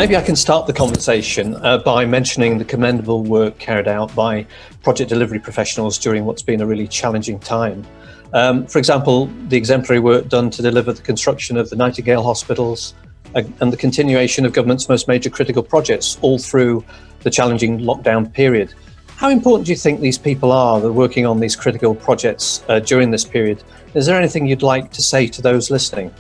Maybe I can start the conversation by mentioning the commendable work carried out by project delivery professionals during what's been a really challenging time. For example, the exemplary work done to deliver the construction of the Nightingale hospitals and the continuation of government's most major critical projects all through the challenging lockdown period. How important do you think these people are that are working on these critical projects during this period? Is there anything you'd like to say to those listening?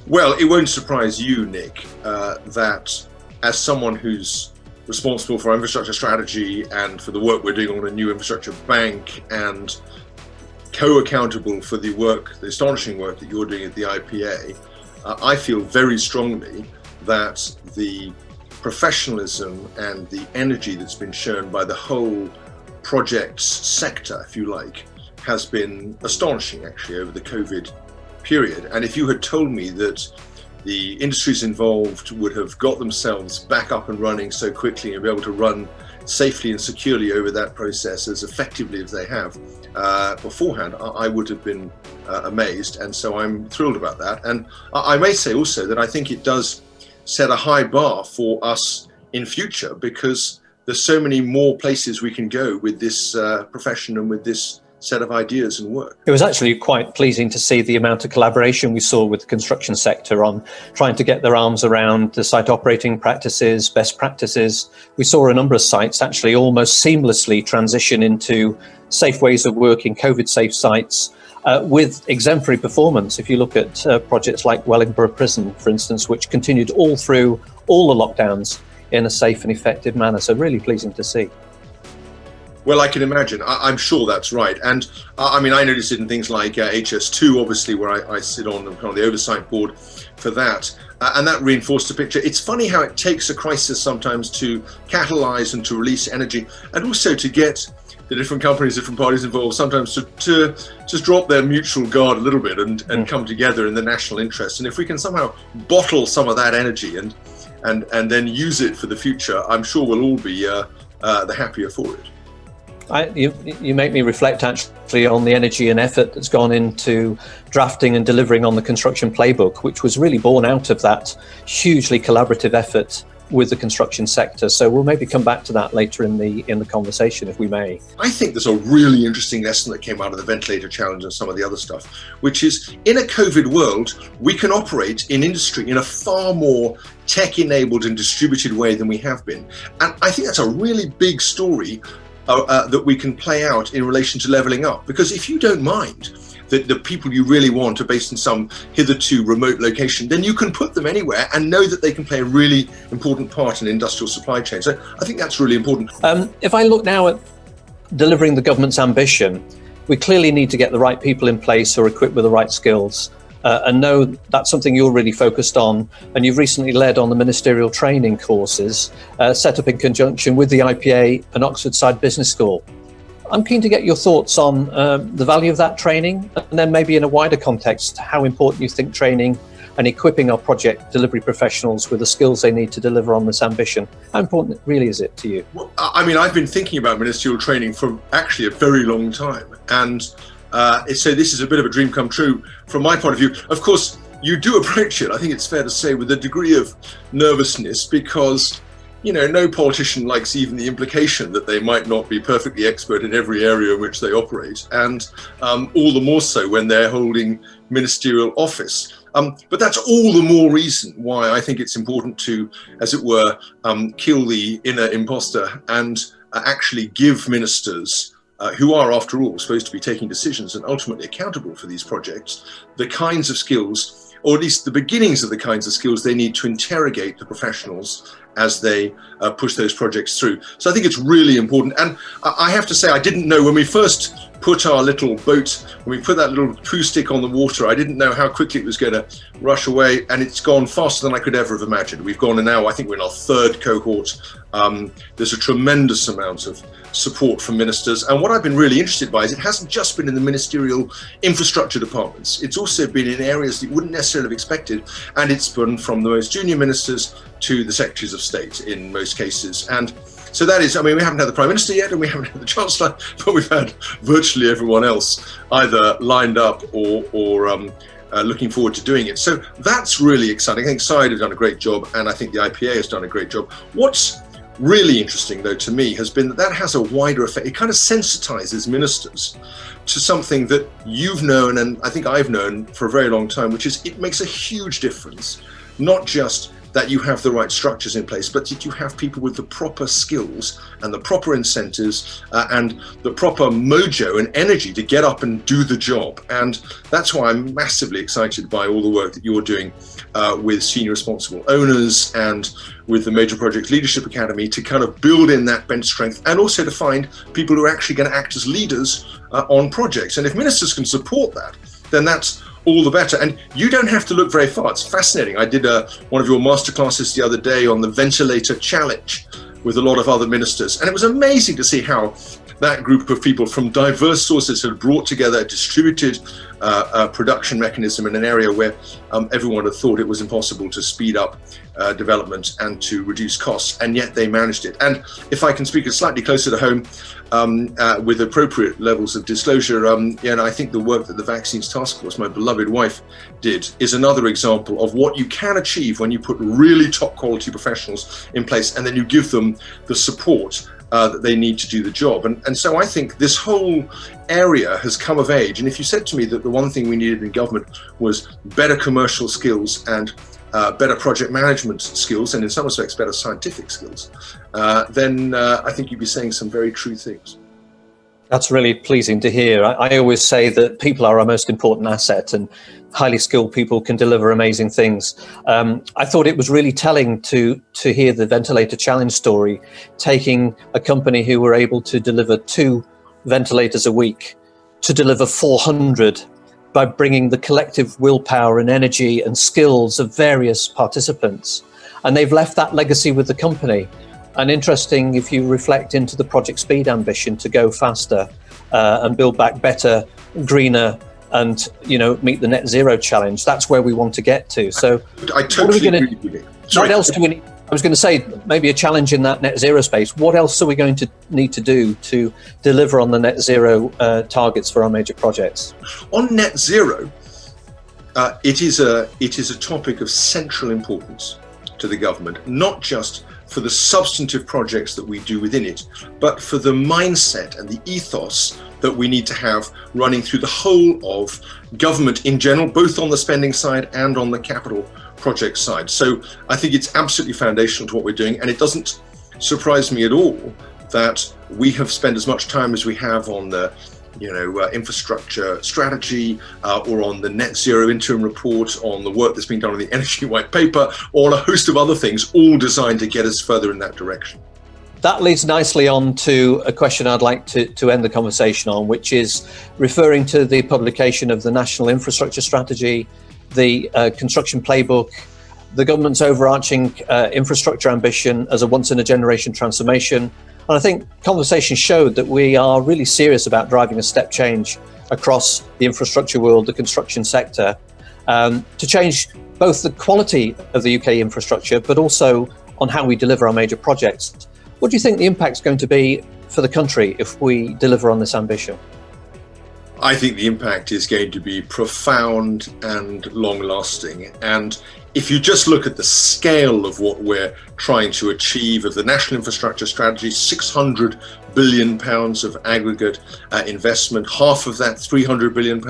Well, it won't surprise you, Nick, that as someone who's responsible for infrastructure strategy and for the work we're doing on a new infrastructure bank and co-accountable for the work, the astonishing work that you're doing at the IPA, I feel very strongly that the professionalism and the energy that's been shown by the whole projects sector, if you like, has been astonishing actually over the COVID period. And if you had told me that the industries involved would have got themselves back up and running so quickly and be able to run safely and securely over that process as effectively as they have beforehand, I would have been amazed. And so I'm thrilled about that. And I may say also that I think it does set a high bar for us in future, because there's so many more places we can go with this profession and with this set of ideas and work. It was actually quite pleasing to see the amount of collaboration we saw with the construction sector on trying to get their arms around the site operating practices, best practices. We saw a number of sites actually almost seamlessly transition into safe ways of working, COVID-safe sites, with exemplary performance. If you look at projects like Wellingborough Prison, for instance, which continued all through all the lockdowns in a safe and effective manner. So really pleasing to see. Well, I can imagine. I'm sure that's right. And I mean, I noticed it in things like HS2, obviously, where I sit on the oversight board for that. And that reinforced the picture. It's funny how it takes a crisis sometimes to catalyze and to release energy, and also to get the different companies, different parties involved, sometimes to just drop their mutual guard a little bit and come together in the national interest. And if we can somehow bottle some of that energy and then use it for the future, I'm sure we'll all be the happier for it. You make me reflect actually on the energy and effort that's gone into drafting and delivering on the Construction Playbook, which was really born out of that hugely collaborative effort with the construction sector. So we'll maybe come back to that later in the conversation, if we may. I think there's a really interesting lesson that came out of the Ventilator Challenge and some of the other stuff, which is in a COVID world, we can operate in industry in a far more tech-enabled and distributed way than we have been. And I think that's a really big story that we can play out in relation to levelling up. Because if you don't mind that the people you really want are based in some hitherto remote location, then you can put them anywhere and know that they can play a really important part in industrial supply chain. So I think that's really important. If I look now at delivering the government's ambition, we clearly need to get the right people in place who are equipped with the right skills. And know that's something you're really focused on, and you've recently led on the ministerial training courses set up in conjunction with the IPA and Oxford Side Business School. I'm keen to get your thoughts on the value of that training, and then maybe in a wider context, how important you think training and equipping our project delivery professionals with the skills they need to deliver on this ambition. How important really is it to you? Well, I mean, I've been thinking about ministerial training for actually a very long time, and so this is a bit of a dream come true from my point of view. Of course, you do approach it, I think it's fair to say, with a degree of nervousness, because, you know, no politician likes even the implication that they might not be perfectly expert in every area in which they operate, and all the more so when they're holding ministerial office. But that's all the more reason why I think it's important to, as it were, kill the inner imposter and actually give ministers, who are, after all, supposed to be taking decisions and ultimately accountable for these projects, the kinds of skills, or at least the beginnings of the kinds of skills they need to interrogate the professionals as they push those projects through. So I think it's really important. And I have to say, I didn't know when we first put our little boat, when we put that little cruise stick on the water, I didn't know how quickly it was going to rush away, and it's gone faster than I could ever have imagined. We've gone, and now I think we're in our third cohort. There's a tremendous amount of support from ministers, and what I've been really interested by is it hasn't just been in the ministerial infrastructure departments, it's also been in areas that you wouldn't necessarily have expected, and it's been from the most junior ministers to the secretaries of state in most cases. And so that is, I mean, we haven't had the Prime Minister yet, and we haven't had the Chancellor, but we've had virtually everyone else either lined up or looking forward to doing it. So that's really exciting. I think SIDE have done a great job, and I think the IPA has done a great job. What's really interesting, though, to me, has been that has a wider effect. It kind of sensitizes ministers to something that you've known, and I think I've known for a very long time, which is it makes a huge difference, not just that you have the right structures in place, but that you have people with the proper skills and the proper incentives and the proper mojo and energy to get up and do the job. And that's why I'm massively excited by all the work that you're doing with senior responsible owners and with the Major Projects Leadership Academy to kind of build in that bench strength, and also to find people who are actually going to act as leaders on projects. And if ministers can support that, then that's all the better. And you don't have to look very far. It's fascinating. I did one of your masterclasses the other day on the Ventilator challenge with a lot of other ministers, and it was amazing to see how that group of people from diverse sources had brought together a distributed production mechanism in an area where everyone had thought it was impossible to speed up development and to reduce costs, and yet they managed it. And if I can speak it slightly closer to home, with appropriate levels of disclosure, I think the work that the Vaccines Task Force, my beloved wife, did is another example of what you can achieve when you put really top quality professionals in place, and then you give them the support that they need to do the job. And so I think this whole area has come of age. And if you said to me that the one thing we needed in government was better commercial skills and better project management skills, and in some respects better scientific skills, then I think you'd be saying some very true things. That's really pleasing to hear. I always say that people are our most important asset, and highly skilled people can deliver amazing things. I thought it was really telling to hear the Ventilator Challenge story, taking a company who were able to deliver 2 ventilators a week to deliver 400 by bringing the collective willpower and energy and skills of various participants. And they've left that legacy with the company. And interesting, if you reflect into the Project Speed ambition to go faster and build back better, greener, and meet the net zero challenge, that's where we want to get to. So I totally agree with you. What else do we need? I was going to say maybe a challenge in that net zero space. What else are we going to need to do to deliver on the net zero targets for our major projects? On net zero, it is a topic of central importance to the government, not just for the substantive projects that we do within it, but for the mindset and the ethos that we need to have running through the whole of government in general, both on the spending side and on the capital project side. So I think it's absolutely foundational to what we're doing, and it doesn't surprise me at all that we have spent as much time as we have on the infrastructure strategy, or on the net zero interim report, on the work that's been done on the energy white paper, or a host of other things, all designed to get us further in that direction. That leads nicely on to a question I'd like to end the conversation on, which is referring to the publication of the National Infrastructure Strategy, the Construction Playbook, the government's overarching infrastructure ambition as a once-in-a-generation transformation. And I think conversation showed that we are really serious about driving a step change across the infrastructure world, the construction sector, to change both the quality of the UK infrastructure, but also on how we deliver our major projects. What do you think the impact's going to be for the country if we deliver on this ambition? I think the impact is going to be profound and long-lasting. And if you just look at the scale of what we're trying to achieve of the National Infrastructure Strategy, £600 billion of aggregate investment, half of that £300 billion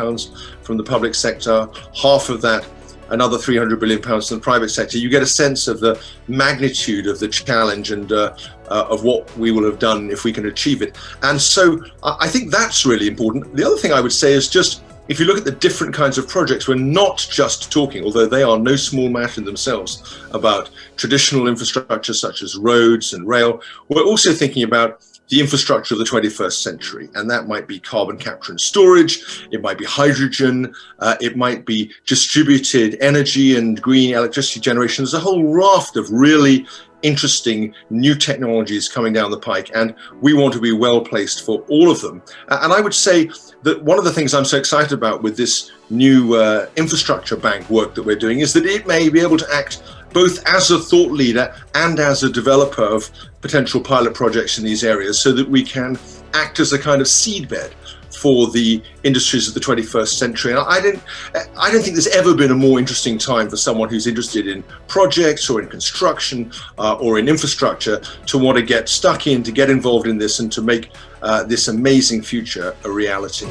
from the public sector, half of that another £300 billion from the private sector, you get a sense of the magnitude of the challenge and of what we will have done if we can achieve it. And so I think that's really important. The other thing I would say is just, if you look at the different kinds of projects, we're not just talking, although they are no small matter in themselves, about traditional infrastructure such as roads and rail. We're also thinking about the infrastructure of the 21st century, and that might be carbon capture and storage, it might be hydrogen, it might be distributed energy and green electricity generation. There's a whole raft of really interesting new technologies coming down the pike, and we want to be well placed for all of them. And I would say that one of the things I'm so excited about with this new infrastructure bank work that we're doing is that it may be able to act both as a thought leader and as a developer of potential pilot projects in these areas, so that we can act as a kind of seedbed for the industries of the 21st century. And I don't think there's ever been a more interesting time for someone who's interested in projects or in construction or in infrastructure to want to get stuck in, to get involved in this, and to make this amazing future a reality.